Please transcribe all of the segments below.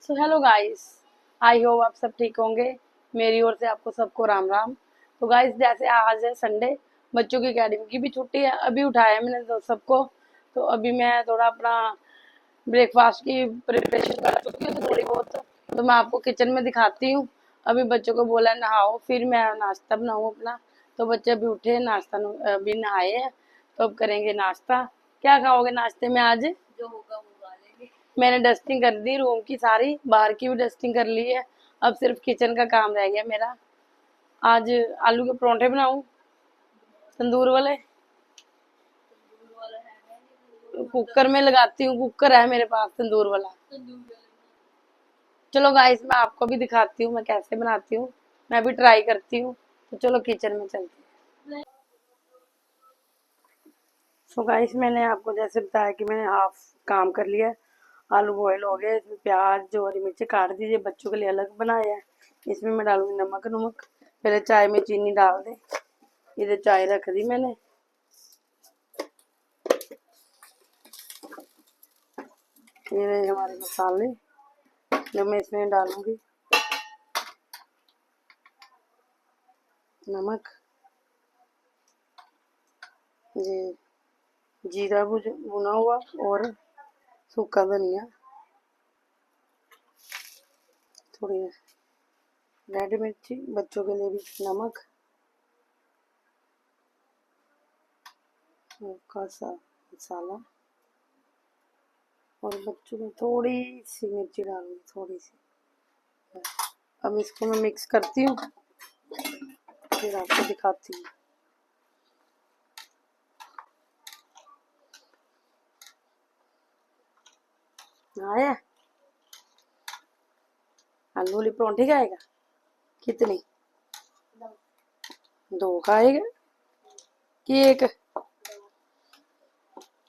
So hello guys, I hope आप सब ठीक होंगे। मेरी ओर से आपको सबको राम राम। तो गाइस, जैसे आज है संडे, बच्चों की एकेडमी की भी छुट्टी है। अभी उठाया मैंने तो सबको। तो अभी मैं थोड़ा अपना ब्रेकफास्ट की प्रिपरेशन कर चुकी हूँ, तो थोड़ी बहुत तो मैं आपको किचन में दिखाती हूँ। अभी बच्चों को बोला नहाओ, फिर मैं नाश्ता बनाऊँ अपना। तो बच्चे अभी उठे, नाश्ता अभी नहाए हैं, तो अब करेंगे नाश्ता। क्या खाओगे नाश्ते में आज? जो होगा वो खा लेंगे। मैंने डस्टिंग कर दी रूम की सारी, बाहर की भी डस्टिंग कर ली है। अब सिर्फ किचन का काम रह गया मेरा। आज आलू के परोंठे बनाऊं, तंदूर वाले। कुकर में लगाती हूँ, कुकर है मेरे पास तंदूर वाला। चलो गाइस, मैं आपको भी दिखाती हूँ मैं कैसे बनाती हूँ। मैं भी ट्राई करती हूँ। तो चलो किचन में चलते हैं। सो गाइस, मैंने आपको जैसे बताया कि मैंने हाफ काम कर लिया है। आलू बॉयल हो गए, इसमें प्याज जो हरी मिर्ची काट दीजिए, बच्चों के लिए अलग बनाया है। इसमें मैं डालूंगी नमक नमक। पहले चाय में चीनी डाल दें। इधर चाय रख दी मैंने। ये रहे हमारे मसाले जो मैं इसमें डालूंगी। नमक, ये जीरा भुना हुआ और सूखा धनिया, थोड़ी रेड मिर्ची, बच्चों के लिए भी नमक, हल्का सा मसाला, और बच्चों में थोड़ी सी मिर्ची डालूंगी, थोड़ी सी। अब इसको मैं मिक्स करती हूँ, फिर आपको दिखाती हूँ। आया आलू वाली परोंठी खाएगा? कितनी? दो खाएगा कि एक?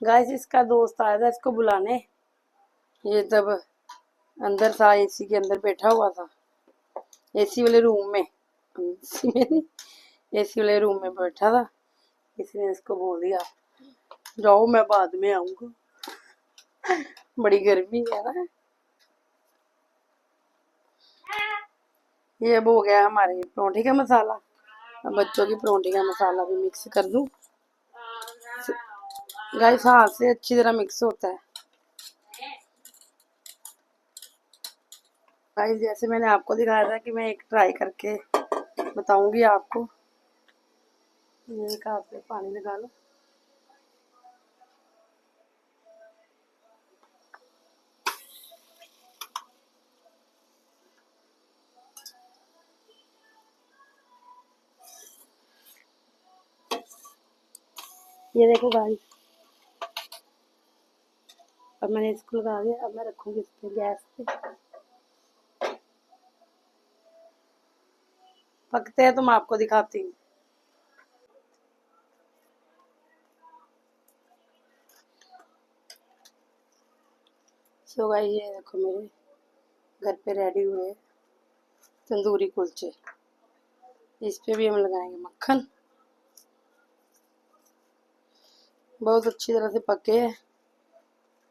गाइस, इसका दोस्त आया था इसको बुलाने। ये तब अंदर था, एसी के अंदर बैठा हुआ था, एसी वाले रूम में। एसी में नहीं, एसी वाले रूम में बैठा था। इसने इसको बोल दिया जाओ मैं बाद में आऊंगा, बड़ी गर्मी है ना। ये अब हो गया हमारे परोंठे का मसाला। अब बच्चों की परोंठे का मसाला भी मिक्स कर दूं। गाइस, हाथ से अच्छी तरह मिक्स होता है। गाइस, जैसे मैंने आपको दिखाया था कि मैं एक ट्राई करके बताऊंगी आपको। ये हाथ पे पानी लगा लो। ये देखो गाइस, अब मैंने इसको लगा दिया। अब मैं रखूंगी इस पे गैस पे। पकते हैं तो मैं आपको दिखाती हूँ। सो गाइस, ये देखो मेरे घर पे रेडी हुए तंदूरी कुलचे। इस पे भी हम लगाएंगे मक्खन। बहुत अच्छी तरह से पके हैं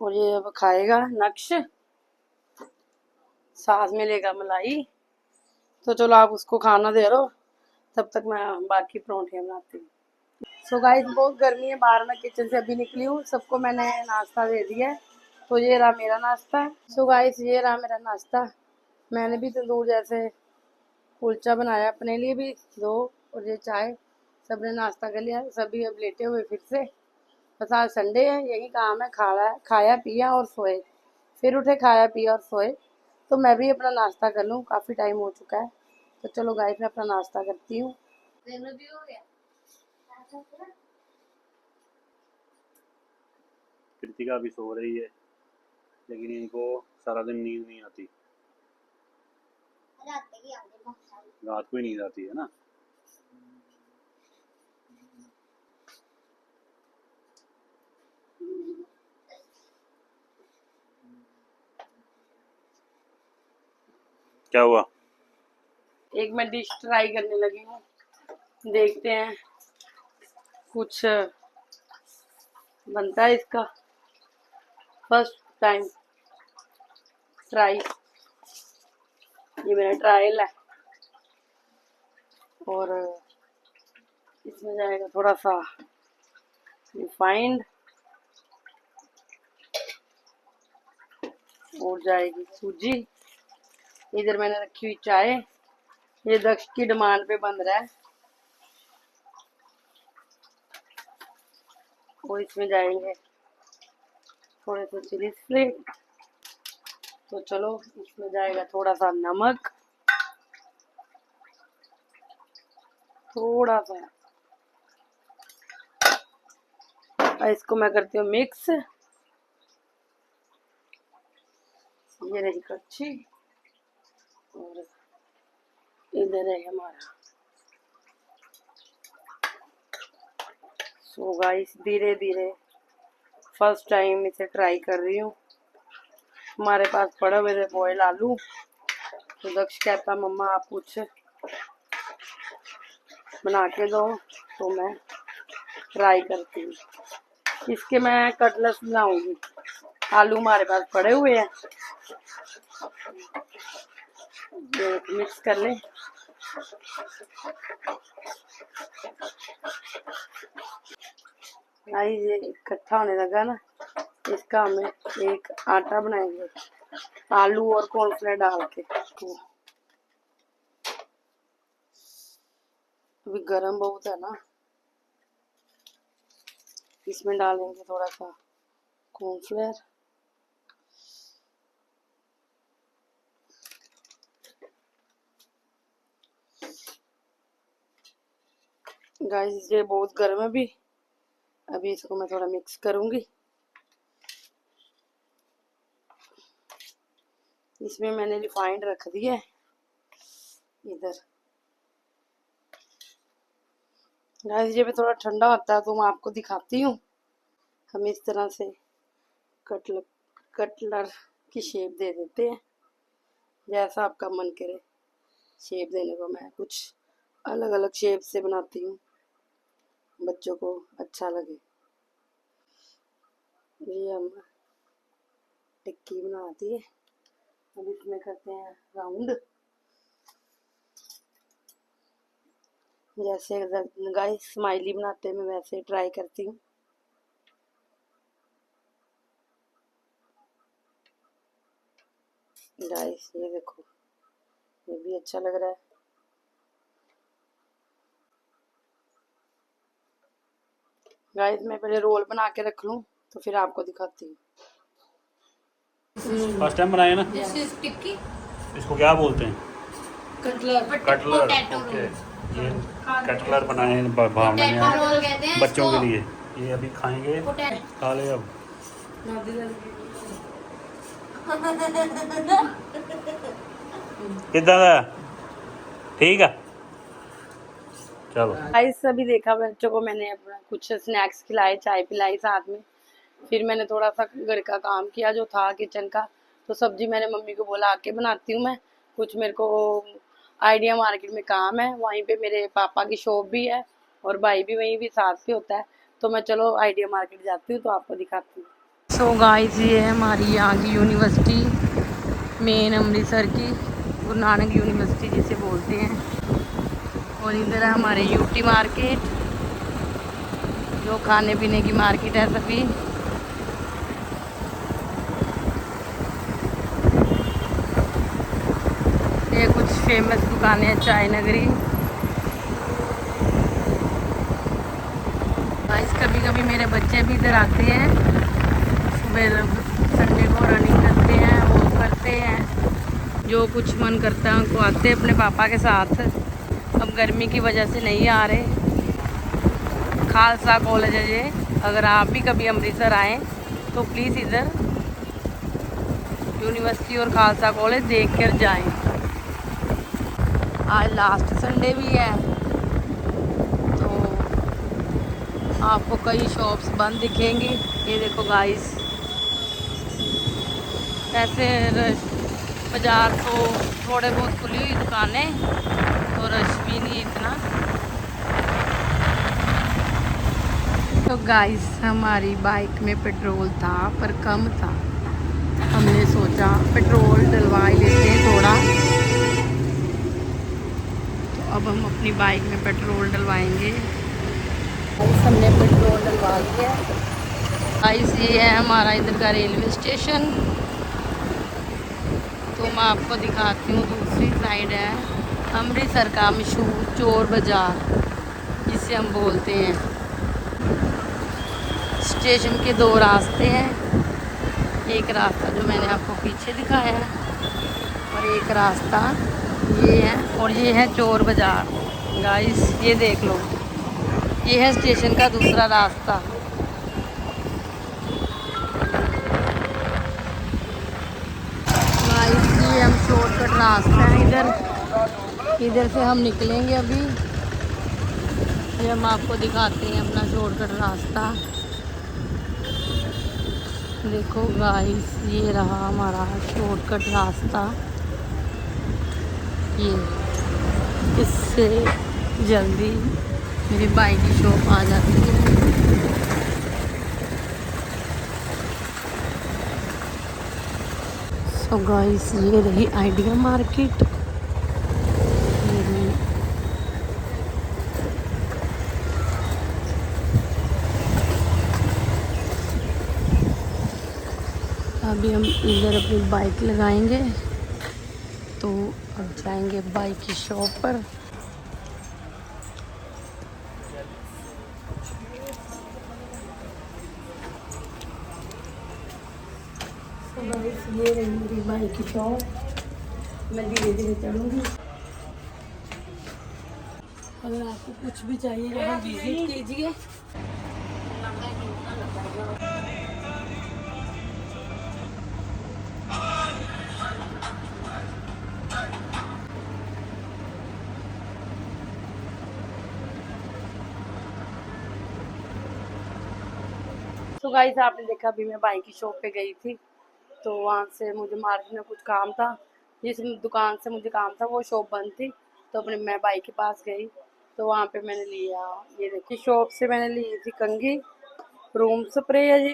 और ये अब खाएगा नक्श, साथ में लेगा मलाई। तो चलो आप उसको खाना दे रहो, तब तक मैं बाकी परोंठे बनाती हूँ। सो गाइस, बहुत गर्मी है बाहर, मैं किचन से अभी निकली हूँ। सबको मैंने नाश्ता दे दिया है। तो ये रहा मेरा नाश्ता। सो गाइस, ये रहा मेरा नाश्ता। मैंने भी तंदूर जैसे कुलचा बनाया अपने लिए भी दो, और ये चाय। सबने नाश्ता कर लिया, सभी अब लेटे हुए फिर से। बस आज संडे है, यही काम है, खाया पिया और सोए। फिर उठे, खाया पिया और सोए। तो मैं भी अपना नाश्ता कर लूँ, काफ़ी टाइम हो चुका है। तो चलो गाइस, मैं अपना नाश्ता करती हूँ। कृतिका भी सो रही है, लेकिन इनको सारा दिन नींद नहीं आती। रात को ही नींद आती है ना। क्या हुआ? एक मैं डिश ट्राई करने लगी हूँ, देखते हैं कुछ बनता है इसका। First time try. ये मेरा ट्रायल है और इसमें जाएगा थोड़ा सा रिफाइंड और जाएगी सूजी। इधर मैंने रखी हुई चाय, ये दक्ष की डिमांड पे बन रहा है। और इसमें जाएंगे थोड़े से चिली फ्लेक्स। तो चलो इसमें जाएगा थोड़ा सा नमक, थोड़ा सा। इसको मैं करती हूँ मिक्स। ये रही कच्ची और इधर है हमारा। सो गाइस धीरे धीरे फर्स्ट टाइम इसे ट्राई कर रही हूँ। हमारे पास पड़े हुए थे बॉयल आलू, तो दक्ष कहता मम्मा आप कुछ बना के दो, तो मैं ट्राई करती हूँ। इसके मैं कटलेट्स बनाऊंगी। आलू हमारे पास पड़े हुए हैं, मिक्स कर ले। ये इकट्ठा होने लगा ना, इसका हमें एक आटा बनाएंगे आलू और कॉर्नफ्लेक्स डाल के। तो अभी गरम बहुत है ना, इसमें डालेंगे थोड़ा सा कॉर्नफ्लेक्स। गाइस ये बहुत गर्म है भी, अभी इसको मैं थोड़ा मिक्स करूंगी। इसमें मैंने रिफाइंड रख दिया है इधर। गाइस ये भी थोड़ा ठंडा होता है तो मैं आपको दिखाती हूँ। हम इस तरह से कटलर की शेप दे देते हैं, जैसा आपका मन करे शेप देने को। मैं कुछ अलग अलग शेप से बनाती हूँ, बच्चों को अच्छा लगे। ये हम टिक्की बनाती है। अब इसमें करते हैं राउंड, जैसे गाइस स्माइली बनाते हैं, मैं वैसे ट्राई करती हूँ। गाइस ये देखो, ये भी अच्छा लग रहा है। गाइस मैं पहले रोल बना के रख लूँ, तो फिर आपको दिखाती हूँ। फर्स्ट टाइम बनाए ना, टिक्की इसको क्या बोलते हैं? कटलर। कटलर। ओके, ये कटलर बनाए हैं भावना ने आज बच्चों के लिए। ये अभी खाएंगे, खा ले अब। कितना था? ठीक है, चलो। गाइस अभी देखा बच्चों को मैंने अपना कुछ स्नैक्स खिलाए, चाय पिलाई साथ में। फिर मैंने थोड़ा सा घर का काम किया जो था किचन का। तो सब्जी मैंने मम्मी को बोला आके बनाती हूँ मैं। कुछ मेरे को आइडिया मार्केट में काम है, वहीं पे मेरे पापा की शॉप भी है और भाई भी वहीं भी साथ पे होता है। तो मैं चलो आइडिया मार्केट जाती हूँ, तो आपको दिखाती हूँ। सो गाइस ये है हमारी यहाँ की यूनिवर्सिटी, मेन अमृतसर की गुरु नानक यूनिवर्सिटी जिसे बोलते हैं। और इधर है हमारे यूटी मार्केट, जो खाने पीने की मार्केट है सभी। ये कुछ फेमस दुकानें हैं, चाय नगरी। गाइस कभी कभी मेरे बच्चे भी इधर आते हैं, सुबह संडे को रनिंग करते हैं, वो करते हैं, जो कुछ मन करता है उनको आते हैं अपने पापा के साथ। अब गर्मी की वजह से नहीं आ रहे। खालसा कॉलेज है ये, अगर आप भी कभी अमृतसर आएँ तो प्लीज़ इधर यूनिवर्सिटी और खालसा कॉलेज देख कर जाएँ। आज लास्ट संडे भी है, तो आपको कई शॉप्स बंद दिखेंगी। ये देखो गाइस, ऐसे बाज़ार तो थोड़े बहुत खुली हुई दुकानें, तो रश भी नहीं इतना। तो गाइस हमारी बाइक में पेट्रोल था पर कम था, हमने सोचा पेट्रोल डलवा ही लेते हैं थोड़ा। अपनी बाइक में पेट्रोल डलवाएंगे। हमने पेट्रोल डलवा लिया। गाइस ये है हमारा इधर का रेलवे स्टेशन। तो मैं आपको दिखाती हूँ, दूसरी साइड है अमृतसर का मशहूर चोर बाज़ार जिसे हम बोलते हैं। स्टेशन के दो रास्ते हैं, एक रास्ता जो मैंने आपको पीछे दिखाया है और एक रास्ता ये है, और ये है चोर बाज़ार। गाइस ये देख लो, ये है स्टेशन का दूसरा रास्ता। गाइस ये हम शॉर्टकट रास्ता है, इधर से हम निकलेंगे अभी। ये हम आपको दिखाते हैं अपना शॉर्टकट रास्ता। देखो गाइस ये रहा हमारा शॉर्टकट रास्ता। ये इससे जल्दी मेरी बाइक की शॉप आ जाती है। तो गाइस ये रही आइडिया मार्केट। अभी हम इधर अपनी बाइक लगाएंगे, तो अब जाएंगे बाइक की शॉप पर। तो गाइस ये रही मेरी बाइक की शॉप। मैं धीरे धीरे चलूँगी। अगर आपको कुछ भी चाहिए यहाँ विजिट कीजिए। तो गाइस आपने देखा अभी मैं बाइक की शॉप पे गई थी, तो वहाँ से मुझे मार्केट में कुछ काम था। जिस दुकान से मुझे काम था वो शॉप बंद थी, तो अपने मैं बाइक के पास गई, तो वहाँ पे मैंने लिया, ये देखिए शॉप से मैंने ली थी कंघी, रूम स्प्रे है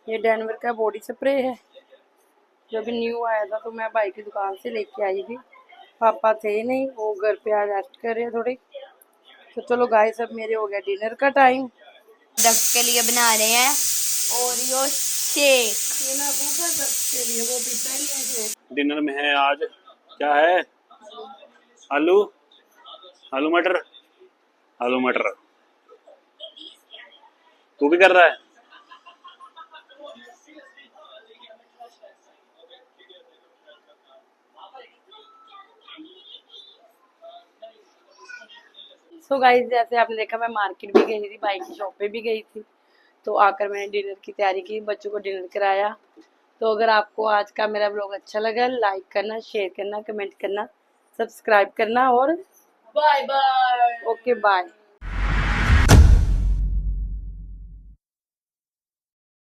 ये डेनवर का बॉडी स्प्रे है जो अभी न्यू आया था, तो मैं बाइक की दुकान से लेके आई थी। पापा थे नहीं, वो घर पे आज रेस्ट कर रहे हैं थोड़ी। तो चलो गाइस अब मेरे हो गया डिनर का टाइम। डक के लिए बना रहे हैं ओरियो शेक। डिनर में है आज क्या है? आलू आलू मटर, आलू मटर। तू भी कर रहा है? सो गाइस जैसे आपने देखा मैं मार्केट भी गई थी, बाइक की शॉप पे भी गई थी, तो आकर मैंने डिनर की तैयारी की, बच्चों को डिनर कराया। तो अगर आपको आज का मेरा ब्लॉग अच्छा लगा, लाइक करना, शेयर करना, कमेंट करना, सब्सक्राइब करना और बाय बाय। Okay bye.